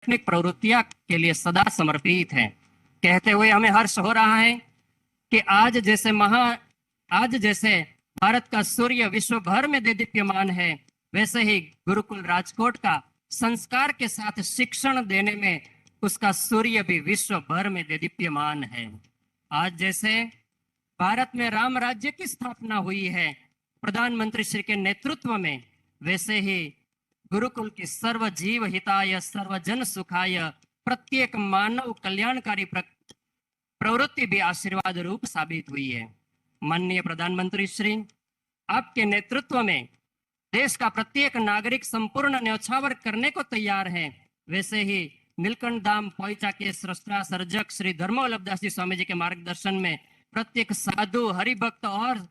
शैक्षणिक प्रवृत्तियां के लिए सदा समर्पित है। कहते हुए हमें हर्ष हो रहा है कि आज जैसे भारत का सूर्य विश्व भर में दीप्यमान है, वैसे ही गुरुकुल राजकोट का संस्कार के साथ शिक्षण देने में उसका सूर्य भी विश्व भर में दीप्यमान है। आज जैसे भारत में राम राज्य की स्थापना हुई है प्रधानमंत्री श्री के नेतृत्व में, वैसे ही गुरुकुल की सर्व जीव हिताय सर्वजन सुखाय प्रत्येक मानव कल्याणकारी प्रवृत्ति भी आशीर्वाद रूप साबित हुई है। माननीय प्रधानमंत्री श्री, आपके नेतृत्व में देश का प्रत्येक नागरिक संपूर्ण न्यौछावर करने को तैयार है। वैसे ही नीलकंठ धाम पोइचा के सृष्टा सर्जक श्री धर्मवल्लभ दास जी स्वामी जी के मार्गदर्शन में प्रत्येक साधु, हरिभक्त और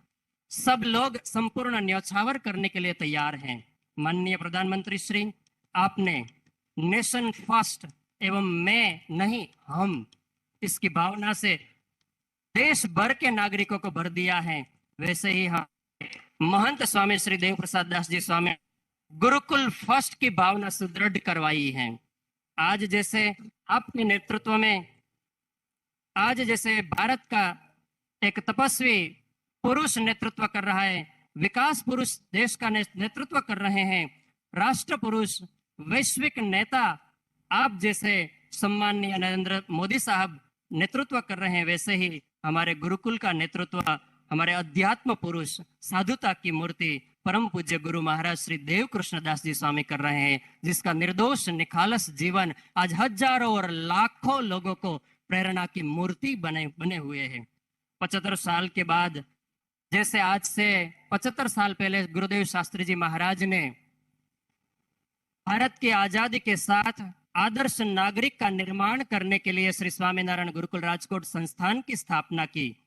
सब लोग संपूर्ण न्यौछावर करने के लिए तैयार हैं। माननीय प्रधानमंत्री श्री, आपने नेशन फर्स्ट एवं मैं नहीं हम, इसकी भावना से देश भर के नागरिकों को भर दिया है। वैसे ही हम महंत स्वामी श्री देव प्रसाद दास जी स्वामी गुरुकुल फर्स्ट की भावना सुदृढ़ करवाई है। आज जैसे आपके नेतृत्व में, आज जैसे भारत का एक तपस्वी पुरुष नेतृत्व कर रहा है, विकास पुरुष देश का नेतृत्व कर रहे हैं, राष्ट्र पुरुष, वैश्विक नेता आप जैसे सम्माननीय नरेंद्र मोदी साहब नेतृत्व कर रहे हैं, वैसे ही हमारे गुरुकुल का नेतृत्व हमारे अध्यात्म पुरुष, साधुता की मूर्ति परम पूज्य गुरु महाराज श्री देव कृष्णदास जी स्वामी कर रहे हैं, जिसका निर्दोष निखालस जीवन आज हजारों और लाखों लोगों को प्रेरणा की मूर्ति बने हुए हैं। 75 साल के बाद, जैसे आज से 75 साल पहले गुरुदेव शास्त्री जी महाराज ने भारत की आजादी के साथ आदर्श नागरिक का निर्माण करने के लिए श्री स्वामीनारायण गुरुकुल राजकोट संस्थान की स्थापना की,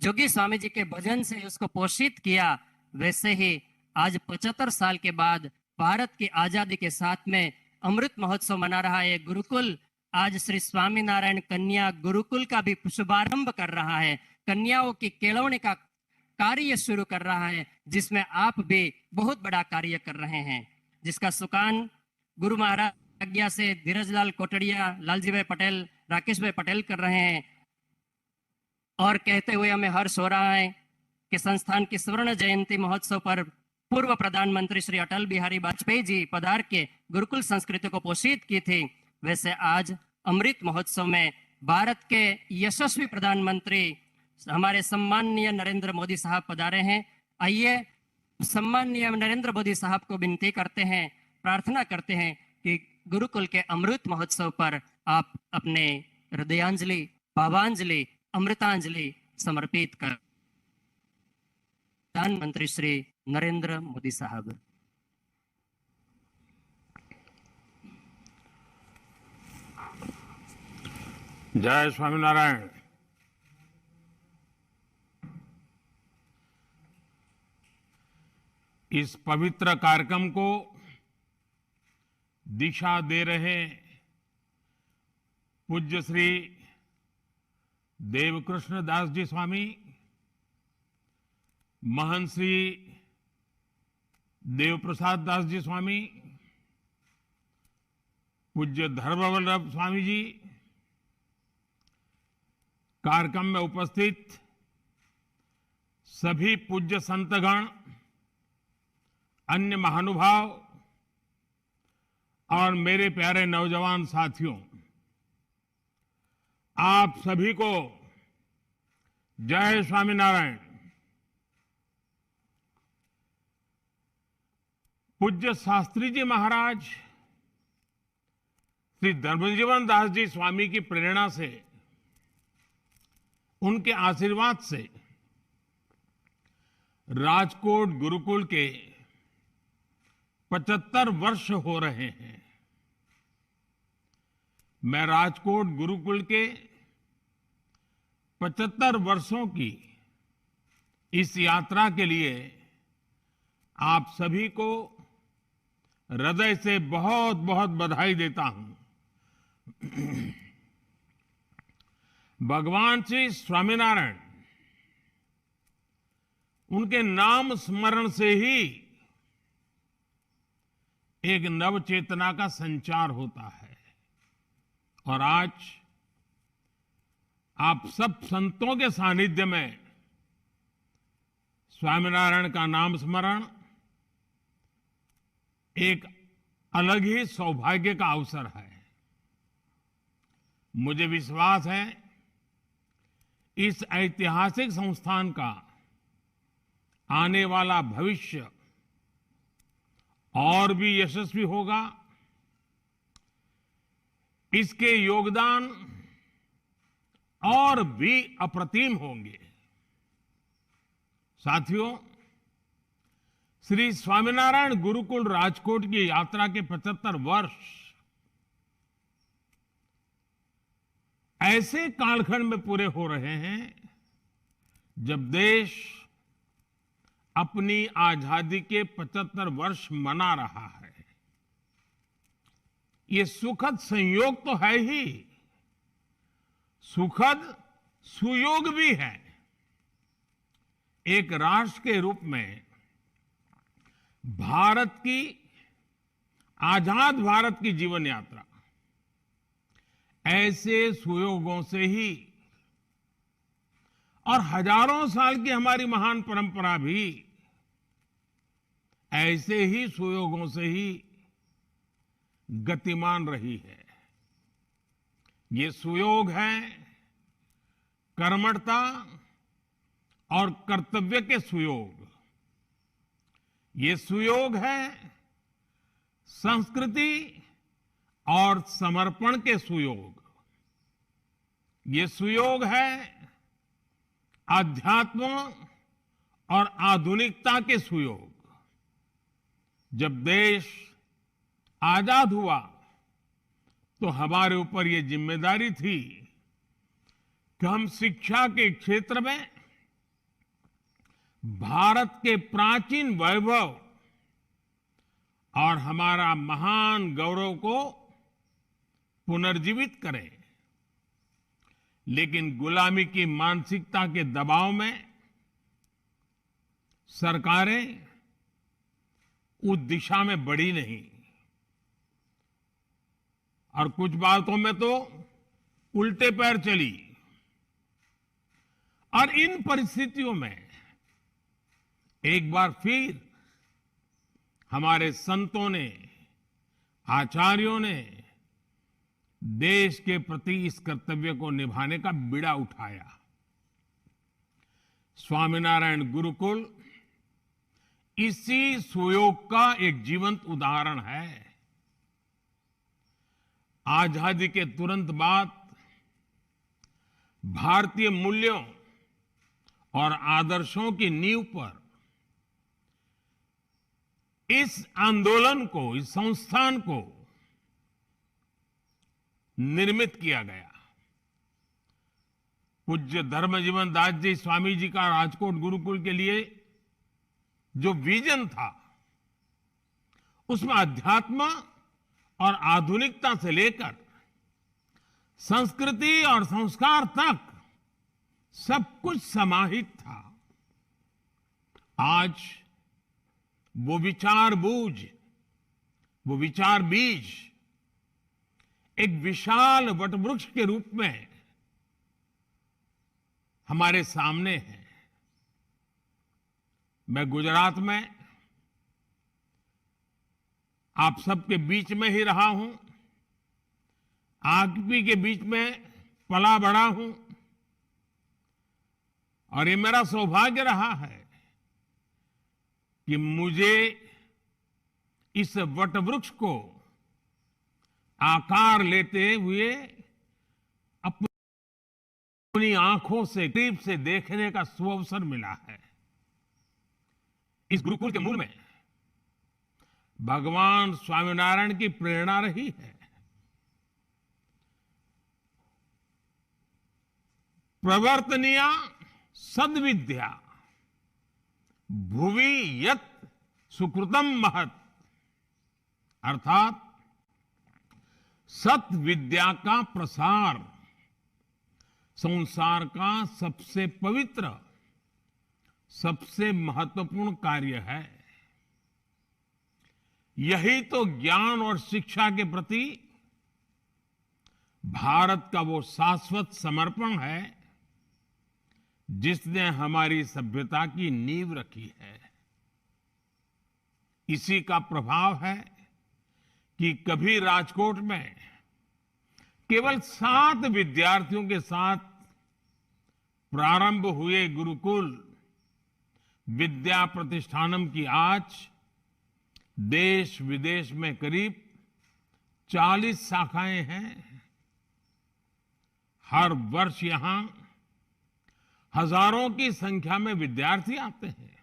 जोगी स्वामी जी के भजन से उसको पोषित किया, वैसे ही आज 75 साल के बाद भारत की आजादी के साथ में अमृत महोत्सव मना रहा है गुरुकुल। आज श्री स्वामीनारायण कन्या गुरुकुल का भी शुभारंभ कर रहा है, कन्याओं की केळवणी का कार्य शुरू कर रहा है, जिसमें आप भी बहुत बड़ा कार्य कर रहे हैं, जिसका सुकान गुरु महाराज आज्ञा से धीरजलाल कोटड़िया, लालजी भाई पटेल, राकेश भाई पटेल कर रहे हैं। और कहते हुए हमें हर्ष हो रहा है कि संस्थान की स्वर्ण जयंती महोत्सव पर पूर्व प्रधानमंत्री श्री अटल बिहारी वाजपेयी जी पधार के गुरुकुल संस्कृति को पोषित की थी, वैसे आज अमृत महोत्सव में भारत के यशस्वी प्रधानमंत्री हमारे सम्माननीय नरेंद्र मोदी साहब पधारे हैं। आइए सम्माननीय नरेंद्र मोदी साहब को विनती करते हैं, प्रार्थना करते हैं कि गुरुकुल के अमृत महोत्सव पर आप अपने हृदयांजलि, भावांजलि, अमृतांजलि समर्पित कर। प्रधानमंत्री श्री नरेंद्र मोदी साहब। जय स्वामीनारायण। इस पवित्र कार्यक्रम को दिशा दे रहे पूज्य श्री देवकृष्ण दास जी स्वामी, महंत श्री देव प्रसाद दास जी स्वामी, पूज्य धर्मवल्लभ स्वामी जी, कार्यक्रम में उपस्थित सभी पूज्य संतगण, अन्य महानुभाव और मेरे प्यारे नौजवान साथियों, आप सभी को जय स्वामीनारायण। पूज्य शास्त्री जी महाराज श्री धर्मजीवन दास जी स्वामी की प्रेरणा से, उनके आशीर्वाद से राजकोट गुरुकुल के 75 वर्ष हो रहे हैं। मैं राजकोट गुरुकुल के 75 वर्षों की इस यात्रा के लिए आप सभी को हृदय से बहुत बहुत बधाई देता हूं। भगवान श्री स्वामीनारायण, उनके नाम स्मरण से ही एक नव चेतना का संचार होता है। और आज आप सब संतों के सानिध्य में स्वामीनारायण का नाम स्मरण एक अलग ही सौभाग्य का अवसर है। मुझे विश्वास है इस ऐतिहासिक संस्थान का आने वाला भविष्य और भी यशस्वी होगा। इसके योगदान और भी अप्रतिम होंगे। साथियों, श्री स्वामीनारायण गुरुकुल राजकोट की यात्रा के 75 वर्ष ऐसे कालखंड में पूरे हो रहे हैं जब देश अपनी आजादी के 75 वर्ष मना रहा है। ये सुखद संयोग तो है ही, सुखद सुयोग भी है। एक राष्ट्र के रूप में आजाद भारत की जीवन यात्रा ऐसे सुयोगों से ही और हजारों साल की हमारी महान परंपरा भी ऐसे ही सुयोगों से ही गतिमान रही है। ये सुयोग है कर्मठता और कर्तव्य के सुयोग। ये सुयोग है संस्कृति और समर्पण के सुयोग। ये सुयोग है आध्यात्म और आधुनिकता के सुयोग। जब देश आजाद हुआ तो हमारे ऊपर ये जिम्मेदारी थी कि हम शिक्षा के क्षेत्र में भारत के प्राचीन वैभव और हमारा महान गौरव को पुनर्जीवित करें। लेकिन गुलामी की मानसिकता के दबाव में सरकारें उस दिशा में बढ़ी नहीं और कुछ बातों में तो उल्टे पैर चली। और इन परिस्थितियों में एक बार फिर हमारे संतों ने, आचार्यों ने देश के प्रति इस कर्तव्य को निभाने का बीड़ा उठाया। स्वामीनारायण गुरुकुल इसी सुयोग का एक जीवंत उदाहरण है। आजादी के तुरंत बाद भारतीय मूल्यों और आदर्शों की नींव पर इस आंदोलन को, इस संस्थान को निर्मित किया गया। पूज्य धर्मजीवन दास जी स्वामी जी का राजकोट गुरुकुल के लिए जो विजन था, उसमें अध्यात्म और आधुनिकता से लेकर संस्कृति और संस्कार तक सब कुछ समाहित था। आज वो विचार बीज एक विशाल वटवृक्ष के रूप में हमारे सामने है। मैं गुजरात में आप सबके बीच में ही रहा हूं, आपी के बीच में पला बढ़ा हूं और ये मेरा सौभाग्य रहा है कि मुझे इस वटवृक्ष को आकार लेते हुए अपनी आंखों से करीब से देखने का सुअवसर मिला है। इस गुरुकुल के मूल में भगवान स्वामीनारायण की प्रेरणा रही है। प्रवर्तनीया सद्विद्या भुवि यत् सुकृतम महत्, अर्थात सत विद्या का प्रसार संसार का सबसे पवित्र, सबसे महत्वपूर्ण कार्य है। यही तो ज्ञान और शिक्षा के प्रति भारत का वो शाश्वत समर्पण है जिसने हमारी सभ्यता की नींव रखी है। इसी का प्रभाव है कि कभी राजकोट में केवल 7 विद्यार्थियों के साथ प्रारंभ हुए गुरुकुल विद्या प्रतिष्ठानम की आज देश विदेश में करीब 40 शाखाएं हैं। हर वर्ष यहां हजारों की संख्या में विद्यार्थी आते हैं।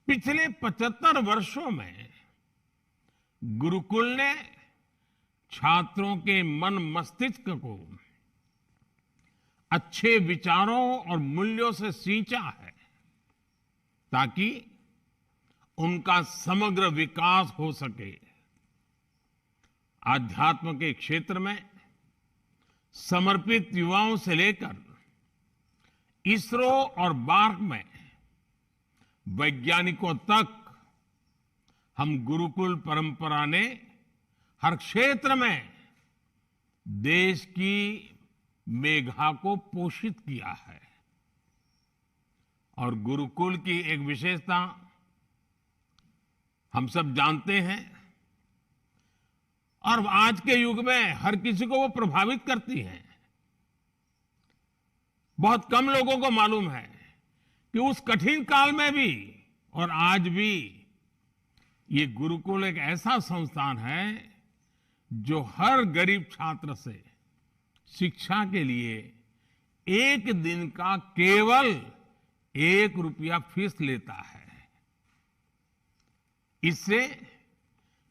पिछले 75 वर्षों में गुरुकुल ने छात्रों के मन मस्तिष्क को अच्छे विचारों और मूल्यों से सींचा है ताकि उनका समग्र विकास हो सके। आध्यात्म के क्षेत्र में समर्पित युवाओं से लेकर इसरो और बार्क में वैज्ञानिकों तक हम गुरुकुल परंपरा ने हर क्षेत्र में देश की मेघा को पोषित किया है। और गुरुकुल की एक विशेषता हम सब जानते हैं और आज के युग में हर किसी को वो प्रभावित करती है। बहुत कम लोगों को मालूम है कि उस कठिन काल में भी और आज भी ये गुरुकुल एक ऐसा संस्थान है जो हर गरीब छात्र से शिक्षा के लिए एक दिन का केवल 1 रुपया फीस लेता है। इससे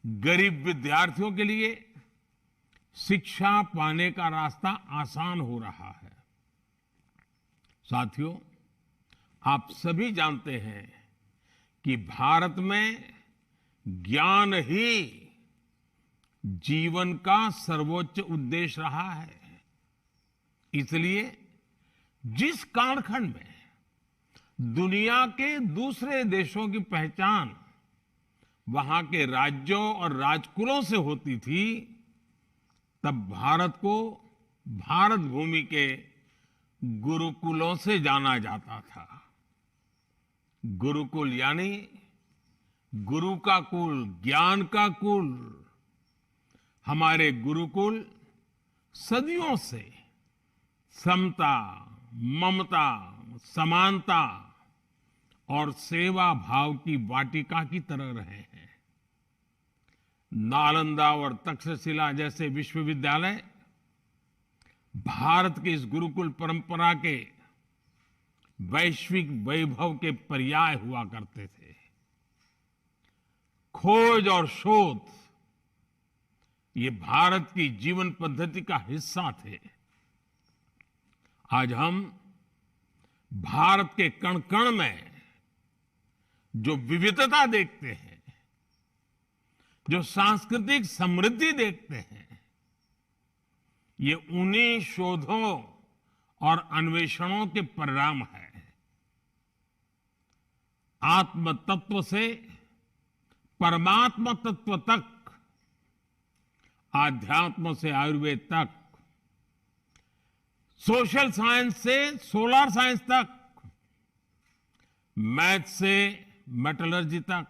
गरीब विद्यार्थियों के लिए शिक्षा पाने का रास्ता आसान हो रहा है। साथियों, आप सभी जानते हैं कि भारत में ज्ञान ही जीवन का सर्वोच्च उद्देश्य रहा है। इसलिए जिस कालखंड में दुनिया के दूसरे देशों की पहचान वहां के राज्यों और राजकुलों से होती थी, तब भारत को भारत भूमि के गुरुकुलों से जाना जाता था। गुरुकुल यानी गुरु का कुल, ज्ञान का कुल। हमारे गुरुकुल सदियों से समता, ममता, समानता और सेवा भाव की वाटिका की तरह रहे हैं। नालंदा और तक्षशिला जैसे विश्वविद्यालय भारत की इस गुरुकुल परंपरा के वैश्विक वैभव के पर्याय हुआ करते थे। खोज और शोध ये भारत की जीवन पद्धति का हिस्सा थे। आज हम भारत के कण कण में जो विविधता देखते हैं, जो सांस्कृतिक समृद्धि देखते हैं, ये उन्हीं शोधों और अन्वेषणों के परिणाम है। आत्म तत्व से परमात्मा तत्व तक, आध्यात्म से आयुर्वेद तक, सोशल साइंस से सोलर साइंस तक, मैथ से मेटलर्जी तक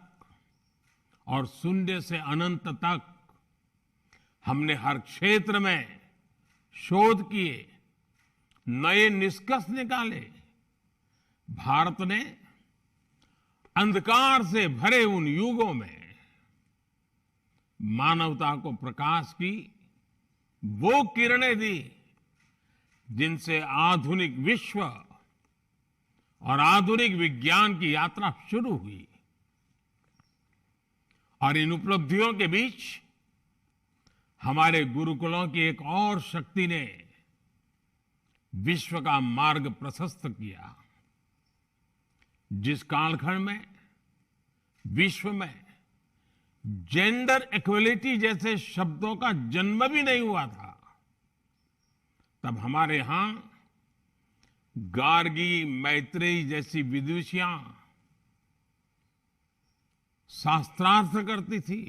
और शून्य से अनंत तक हमने हर क्षेत्र में शोध किए, नए निष्कर्ष निकाले। भारत ने अंधकार से भरे उन युगों में मानवता को प्रकाश की वो किरणें दी जिनसे आधुनिक विश्व और आधुनिक विज्ञान की यात्रा शुरू हुई। और इन उपलब्धियों के बीच हमारे गुरुकुलों की एक और शक्ति ने विश्व का मार्ग प्रशस्त किया। जिस कालखंड में विश्व में जेंडर इक्वलिटी जैसे शब्दों का जन्म भी नहीं हुआ था, तब हमारे यहां गार्गी, मैत्रेयी जैसी विदुषियां शास्त्रार्थ करती थी।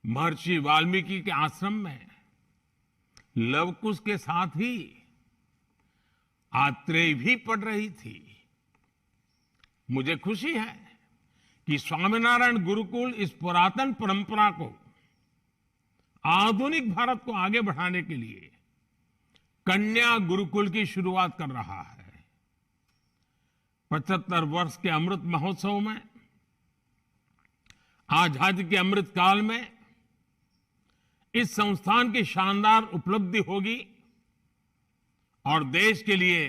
महर्षि वाल्मीकि के आश्रम में लवकुश के साथ ही आत्रेय भी पढ़ रही थी। मुझे खुशी है कि स्वामीनारायण गुरुकुल इस पुरातन परंपरा को आधुनिक भारत को आगे बढ़ाने के लिए कन्या गुरुकुल की शुरुआत कर रहा है। 75 वर्ष के अमृत महोत्सव में, आजादी के अमृत काल में इस संस्थान की शानदार उपलब्धि होगी और देश के लिए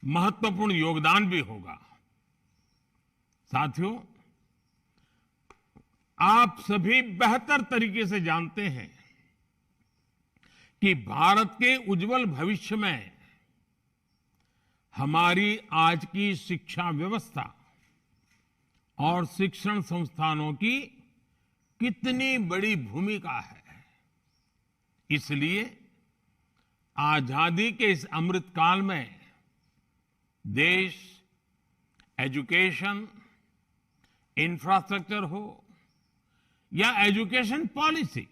महत्वपूर्ण योगदान भी होगा। साथियों, आप सभी बेहतर तरीके से जानते हैं कि भारत के उज्जवल भविष्य में हमारी आज की शिक्षा व्यवस्था और शिक्षण संस्थानों की कितनी बड़ी भूमिका है। इसलिए आजादी के इस अमृत काल में देश एजुकेशन, इंफ्रास्ट्रक्चर हो या एजुकेशन पॉलिसी,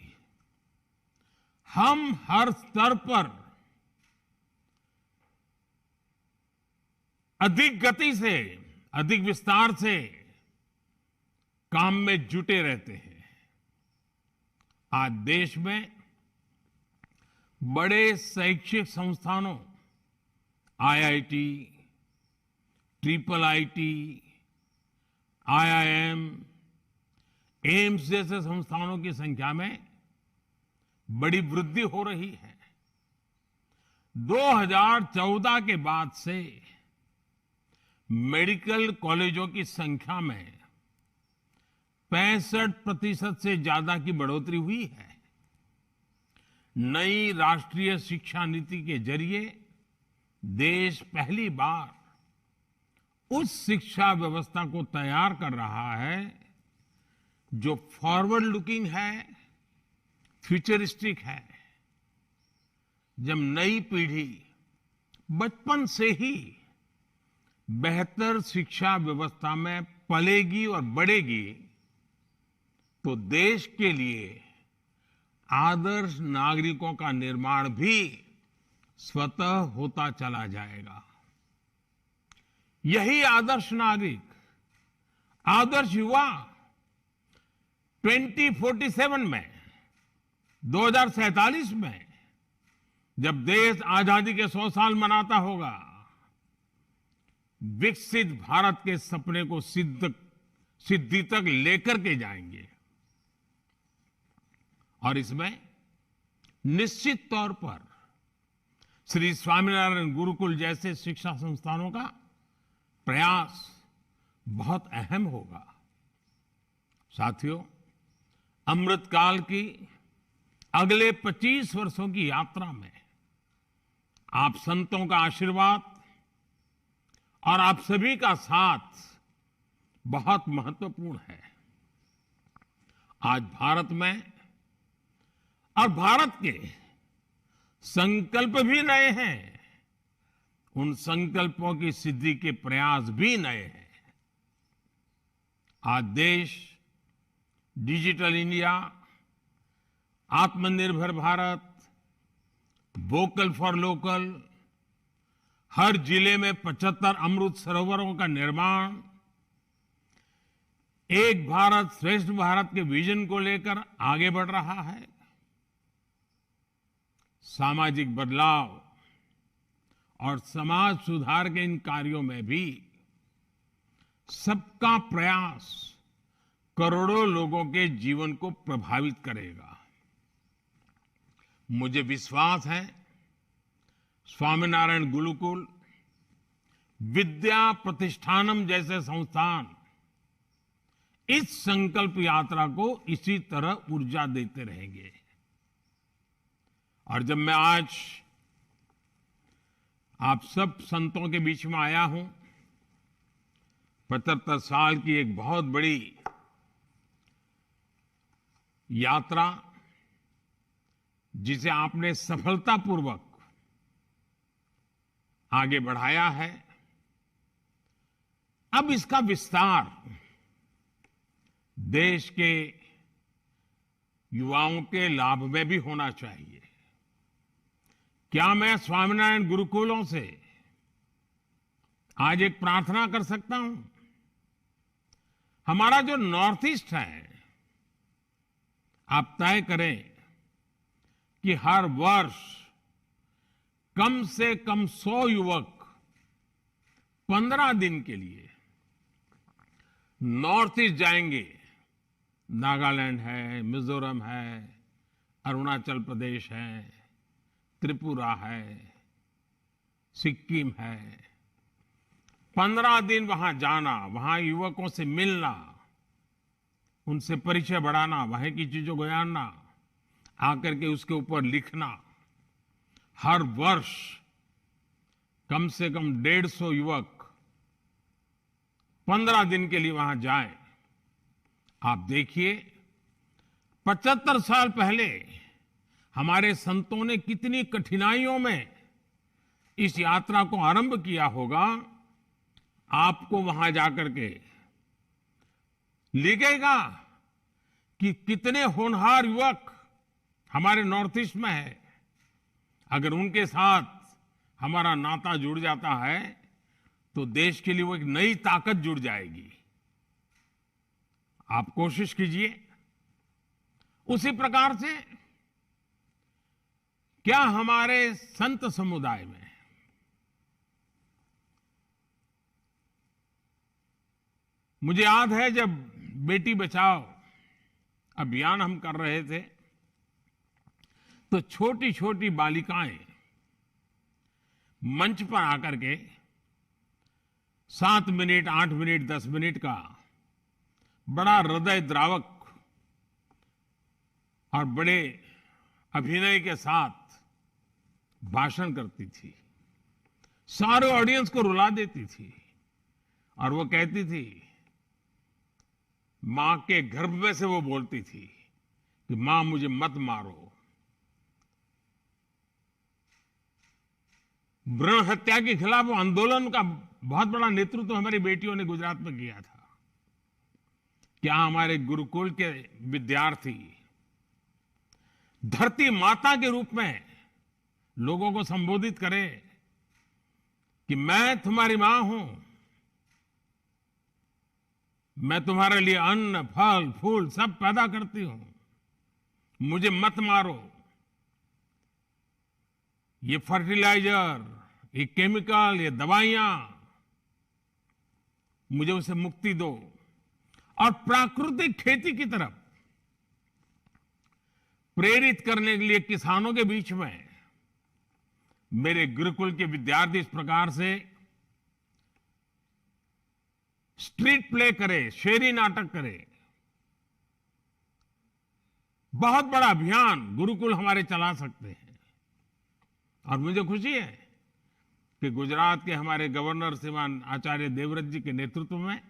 हम हर स्तर पर अधिक गति से, अधिक विस्तार से काम में जुटे रहते हैं। आज देश में बड़े शैक्षिक संस्थानों, IIT, triple IT, IIM, AIIMS जैसे संस्थानों की संख्या में बड़ी वृद्धि हो रही है। 2014 के बाद से मेडिकल कॉलेजों की संख्या में 65% से ज्यादा की बढ़ोतरी हुई है। नई राष्ट्रीय शिक्षा नीति के जरिए देश पहली बार उस शिक्षा व्यवस्था को तैयार कर रहा है जो फॉरवर्ड लुकिंग है, फ्यूचरिस्टिक है। जब नई पीढ़ी बचपन से ही बेहतर शिक्षा व्यवस्था में पलेगी और बढ़ेगी तो देश के लिए आदर्श नागरिकों का निर्माण भी स्वतः होता चला जाएगा। यही आदर्श नागरिक, आदर्श युवा 2047 में, 2047 में, जब देश आजादी के 100 साल मनाता होगा, विकसित भारत के सपने को सिद्धि तक लेकर के जाएंगे। और इसमें निश्चित तौर पर श्री स्वामीनारायण गुरुकुल जैसे शिक्षा संस्थानों का प्रयास बहुत अहम होगा। साथियों, अमृतकाल की अगले 25 वर्षों की यात्रा में आप संतों का आशीर्वाद और आप सभी का साथ बहुत महत्वपूर्ण है। आज भारत में और भारत के संकल्प भी नए हैं, उन संकल्पों की सिद्धि के प्रयास भी नए हैं। आज देश डिजिटल इंडिया, आत्मनिर्भर भारत, वोकल फॉर लोकल, हर जिले में 75 अमृत सरोवरों का निर्माण, एक भारत श्रेष्ठ भारत के विजन को लेकर आगे बढ़ रहा है। सामाजिक बदलाव और समाज सुधार के इन कार्यों में भी सबका प्रयास करोड़ों लोगों के जीवन को प्रभावित करेगा। मुझे विश्वास है स्वामीनारायण गुरुकुल, विद्या प्रतिष्ठानम जैसे संस्थान इस संकल्प यात्रा को इसी तरह ऊर्जा देते रहेंगे। और जब मैं आज आप सब संतों के बीच में आया हूं, 75 साल की एक बहुत बड़ी यात्रा जिसे आपने सफलतापूर्वक आगे बढ़ाया है, अब इसका विस्तार देश के युवाओं के लाभ में भी होना चाहिए। क्या मैं स्वामीनारायण गुरुकुलों से आज एक प्रार्थना कर सकता हूं? हमारा जो नॉर्थ ईस्ट है, आप तय करें कि हर वर्ष कम से कम 100 युवक 15 दिन के लिए नॉर्थ ईस्ट जाएंगे। नागालैंड है, मिजोरम है, अरुणाचल प्रदेश है, त्रिपुरा है, सिक्किम है। 15 दिन वहां जाना, वहां युवकों से मिलना, उनसे परिचय बढ़ाना, वहां की चीजों को जानना, आकर के उसके ऊपर लिखना। हर वर्ष कम से कम 150 युवक 15 दिन के लिए वहां जाएं। आप देखिए, 75 साल पहले हमारे संतों ने कितनी कठिनाइयों में इस यात्रा को आरंभ किया होगा। आपको वहां जाकर के लिखेगा कि कितने होनहार युवक हमारे नॉर्थ ईस्ट में है। अगर उनके साथ हमारा नाता जुड़ जाता है तो देश के लिए वो एक नई ताकत जुड़ जाएगी। आप कोशिश कीजिए। उसी प्रकार से क्या हमारे संत समुदाय में मुझे याद है जब बेटी बचाओ अभियान हम कर रहे थे तो छोटी छोटी बालिकाएं मंच पर आकर के 7 मिनट, 8 मिनट, 10 मिनट का बड़ा हृदय द्रावक और बड़े अभिनय के साथ भाषण करती थी। सारे ऑडियंस को रुला देती थी और वो कहती थी, मां के गर्भ में से वो बोलती थी कि मां मुझे मत मारो। भ्रूण हत्या के खिलाफ वो आंदोलन का बहुत बड़ा नेतृत्व हमारी बेटियों ने गुजरात में किया था। क्या हमारे गुरुकुल के विद्यार्थी धरती माता के रूप में लोगों को संबोधित करें कि मैं तुम्हारी मां हूं, मैं तुम्हारे लिए अन्न, फल, फूल सब पैदा करती हूं, मुझे मत मारो। ये फर्टिलाइजर, ये केमिकल, ये दवाइयां, मुझे उसे मुक्ति दो। और प्राकृतिक खेती की तरफ प्रेरित करने के लिए किसानों के बीच में मेरे गुरुकुल के विद्यार्थी इस प्रकार से स्ट्रीट प्ले करे, शेरी नाटक करे। बहुत बड़ा अभियान गुरुकुल हमारे चला सकते हैं। और मुझे खुशी है कि गुजरात के हमारे गवर्नर श्रीमान आचार्य देवव्रत जी के नेतृत्व में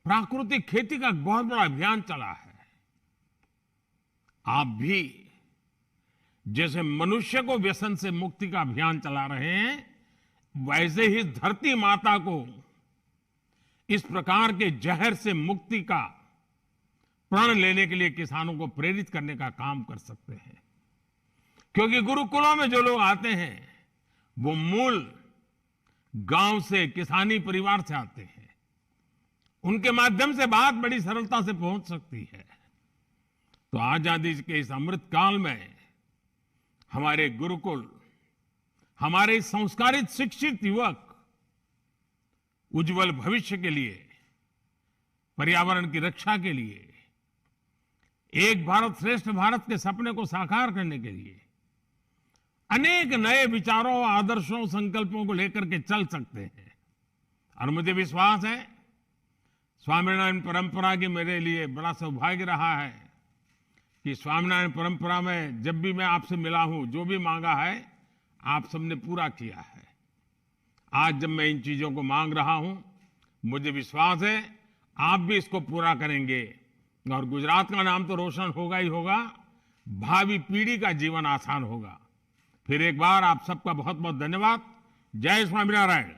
प्राकृतिक खेती का बहुत बड़ा अभियान चला है। आप भी जैसे मनुष्य को व्यसन से मुक्ति का अभियान चला रहे हैं, वैसे ही धरती माता को इस प्रकार के जहर से मुक्ति का प्रण लेने के लिए किसानों को प्रेरित करने का काम कर सकते हैं। क्योंकि गुरुकुलों में जो लोग आते हैं वो मूल गांव से, किसानी परिवार से आते हैं। उनके माध्यम से बात बड़ी सरलता से पहुंच सकती है। तो आजादी के इस अमृत काल में हमारे गुरुकुल, हमारे संस्कारित शिक्षित युवक उज्जवल भविष्य के लिए, पर्यावरण की रक्षा के लिए, एक भारत श्रेष्ठ भारत के सपने को साकार करने के लिए अनेक नए विचारों, आदर्शों, संकल्पों को लेकर के चल सकते हैं। और मुझे विश्वास है स्वामीनारायण परंपरा की मेरे लिए बड़ा सौभाग्य रहा है कि स्वामीनारायण परंपरा में जब भी मैं आपसे मिला हूं, जो भी मांगा है आप सबने पूरा किया है। आज जब मैं इन चीजों को मांग रहा हूं, मुझे विश्वास है आप भी इसको पूरा करेंगे और गुजरात का नाम तो रोशन होगा ही होगा, भावी पीढ़ी का जीवन आसान होगा। फिर एक बार आप सबका बहुत बहुत धन्यवाद। जय स्वामीनारायण।